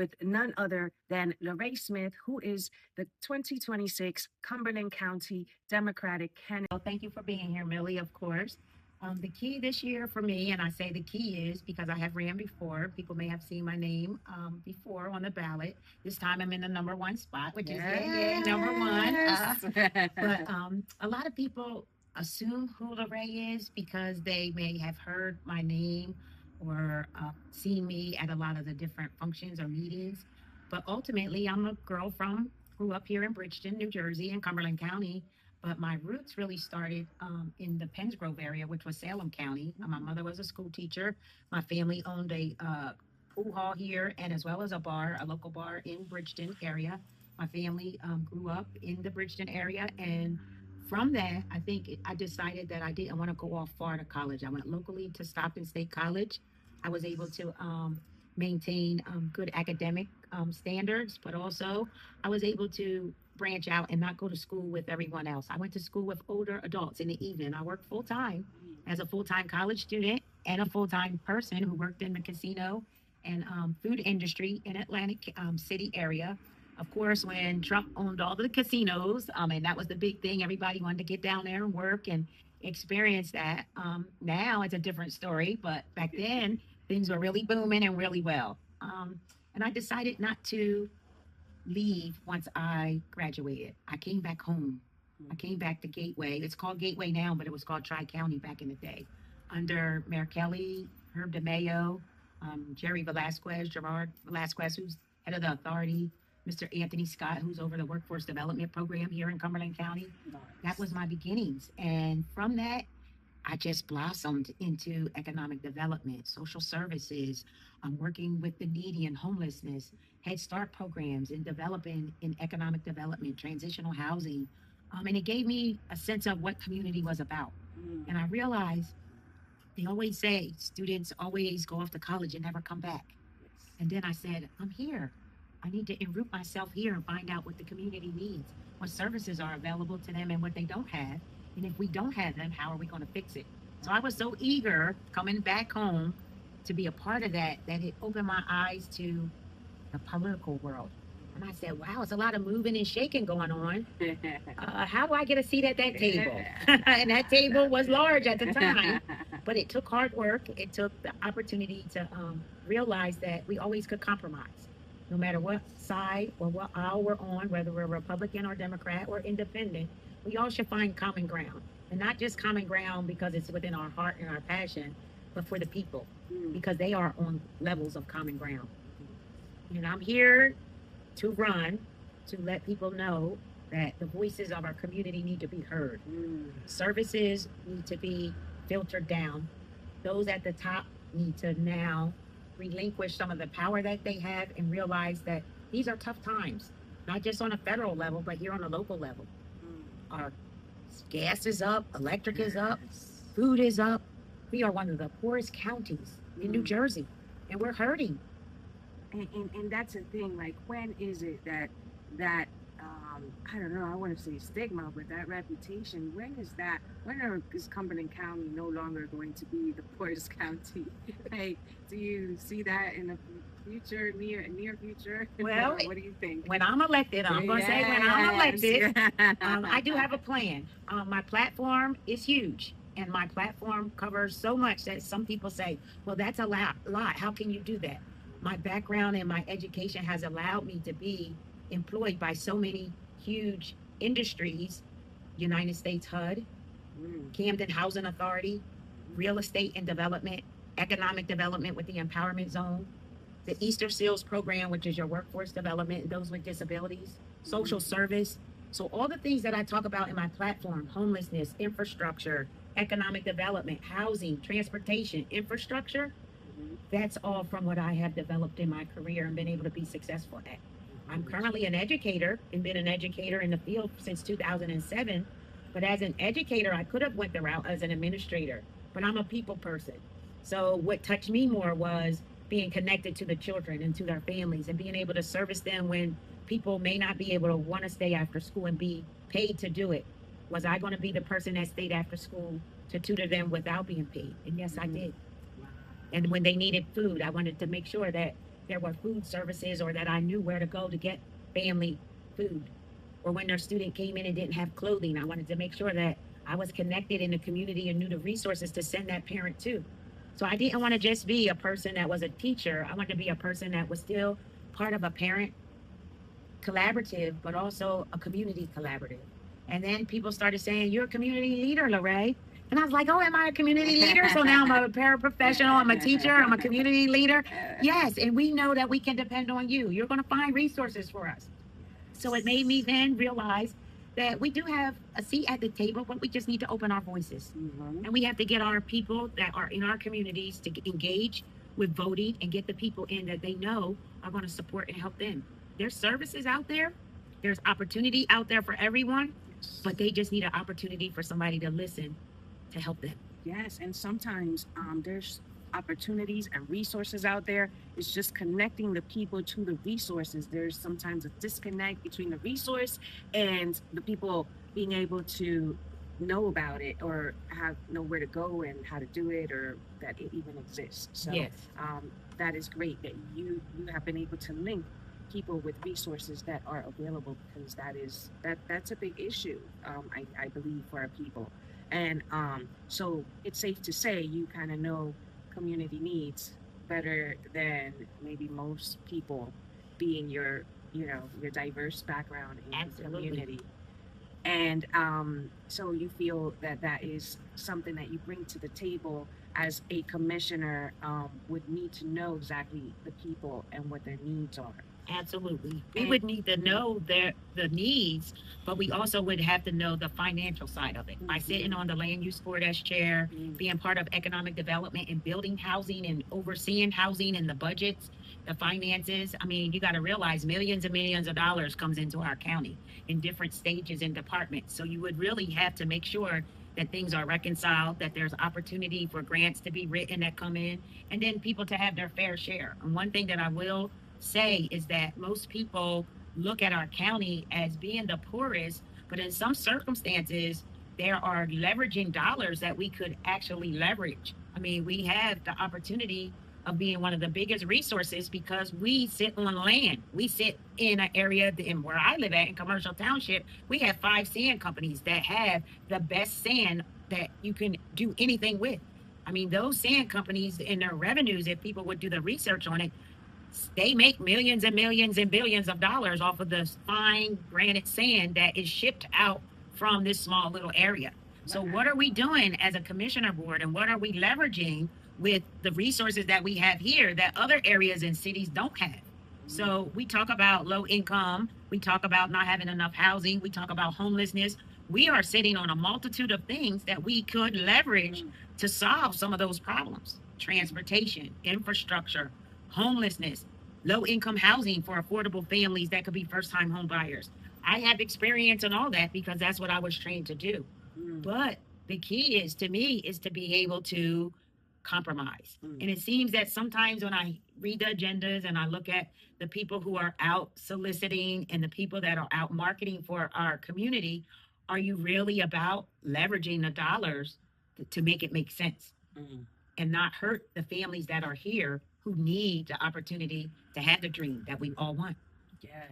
with none other than Rae Smith, who is the 2026 Cumberland County Democratic candidate. Well, thank you for being here, Millie, of course. The key this year for me, and I say the key is because I have ran before, people may have seen my name before on the ballot. This time I'm in the #1 spot, which is yay, #1. But a lot of people assume who Rae is because they may have heard my name or seen me at a lot of the different functions or meetings. But ultimately, I'm a girl grew up here in Bridgeton, New Jersey, in Cumberland County. But my roots really started in the Penns Grove area, which was Salem County. My mother was a school teacher. My family owned a pool hall here, and as well as a bar, a local bar in Bridgeton area. My family grew up in the Bridgeton area, and from that, I decided that I didn't want to go off far to college. I went locally to Stockton State College. I was able to maintain good academic standards, but also I was able to branch out and not go to school with everyone else. I went to school with older adults in the evening. I worked full time as a full-time college student and a full-time person who worked in the casino and food industry in Atlantic City area. Of course, when Trump owned all the casinos, and that was the big thing, everybody wanted to get down there and work and experience that. Now it's a different story, but back then things were really booming and really well. And I decided not to leave once I graduated. I came back home. I came back to Gateway. It's called Gateway now, but it was called Tri-County back in the day. Under Mayor Kelly, Herb DeMayo, Gerard Velasquez, who's head of the authority, Mr. Anthony Scott, who's over the workforce development program here in Cumberland County. Nice. That was my beginnings. And from that, I just blossomed into economic development, social services. I'm working with the needy and homelessness, Head Start programs, and developing in economic development, transitional housing. And it gave me a sense of what community was about. And I realized they always say students always go off to college and never come back. And then I said, I'm here. I need to enroot myself here and find out what the community needs, what services are available to them and what they don't have. And if we don't have them, how are we going to fix it? So I was so eager coming back home to be a part of that it opened my eyes to the political world. And I said, wow, it's a lot of moving and shaking going on. How do I get a seat at that table? And that table was large at the time. But it took hard work. It took the opportunity to realize that we always could compromise. No matter what side or what aisle we're on, whether we're Republican or Democrat or independent, we all should find common ground. And not just common ground because it's within our heart and our passion, but for the people, because they are on levels of common ground. And I'm here to run, to let people know that the voices of our community need to be heard. Services need to be filtered down. Those at the top need to now relinquish some of the power that they have and realize that these are tough times, not just on a federal level, but here on a local level. Our gas is up, electric is up, food is up. We are one of the poorest counties in New Jersey, and we're hurting. And that's the thing, like, when is it that I don't know, I want to say stigma, but that reputation, when is Cumberland County no longer going to be the poorest county? Like, do you see that in the future, near future? Well, what do you think? When I'm elected, I'm going to say when I'm elected, I do have a plan. My platform is huge, and my platform covers so much that some people say, well, that's a lot. How can you do that? My background and my education has allowed me to be employed by so many huge industries: United States HUD, Camden Housing Authority, real estate and development, economic development with the empowerment zone, the Easter Seals program, which is your workforce development and those with disabilities, social service. So all the things that I talk about in my platform: homelessness, infrastructure, economic development, housing, transportation, infrastructure. That's all from what I have developed in my career and been able to be successful at. I'm currently an educator and been an educator in the field since 2007. But as an educator, I could have went the route as an administrator, but I'm a people person. So what touched me more was being connected to the children and to their families and being able to service them when people may not be able to want to stay after school and be paid to do it. Was I going to be the person that stayed after school to tutor them without being paid? And yes, I did. And when they needed food, I wanted to make sure that there were food services or that I knew where to go to get family food. Or when their student came in and didn't have clothing, I wanted to make sure that I was connected in the community and knew the resources to send that parent to. So I didn't want to just be a person that was a teacher. I wanted to be a person that was still part of a parent collaborative, but also a community collaborative. And then people started saying, "You're a community leader, Rae." And I was like, "Oh, am I a community leader?" So now I'm a paraprofessional, I'm a teacher, I'm a community leader. Yes, and we know that we can depend on you. You're going to find resources for us. So it made me then realize that we do have a seat at the table, but we just need to open our voices. Mhm. And we have to get our people that are in our communities to engage with voting and get the people in that they know are going to support and help them. There's services out there, there's opportunity out there for everyone, but they just need an opportunity for somebody to listen to help them. Yes, and sometimes there's opportunities and resources out there. It's just connecting the people to the resources. There's sometimes a disconnect between the resource and the people being able to know about it or know where to go and how to do it or that it even exists. So Yes. that is great that you have been able to link people with resources that are available because that's a big issue. I believe for our people. And so it's safe to say you kind of know community needs better than maybe most people, being your your diverse background in the Absolutely. community. And so you feel that that is something that you bring to the table as a commissioner, would need to know exactly the people and what their needs are. Absolutely. We And would need to know the needs, but we also would have to know the financial side of it. By sitting on the land use board as chair, being part of economic development and building housing and overseeing housing and the budgets, the finances. I mean, you got to realize millions and millions of dollars comes into our county in different stages and departments. So you would really have to make sure that things are reconciled, that there's opportunity for grants to be written that come in, and then people to have their fair share. And one thing that I will say is that most people look at our county as being the poorest, but in some circumstances, there are leveraging dollars that we could actually leverage. I mean, we have the opportunity of being one of the biggest resources because we sit on land. We sit in an area in where I live at in Commercial Township. We have 5 sand companies that have the best sand that you can do anything with. I mean, those sand companies and their revenues, if people would do the research on it, they make millions and millions and billions of dollars off of the fine granite sand that is shipped out from this small little area. So what are we doing as a commissioner board, and what are we leveraging with the resources that we have here that other areas and cities don't have? So we talk about low income, we talk about not having enough housing, we talk about homelessness. We are sitting on a multitude of things that we could leverage to solve some of those problems: transportation, infrastructure, homelessness, low income housing for affordable families that could be first time home buyers. I have experience in all that because that's what I was trained to do. But the key is to me is to be able to compromise. And it seems that sometimes when I read the agendas and I look at the people who are out soliciting and the people that are out marketing for our community, are you really about leveraging the dollars to make it make sense and not hurt the families that are here who need the opportunity to have the dream that we all want? Yeah.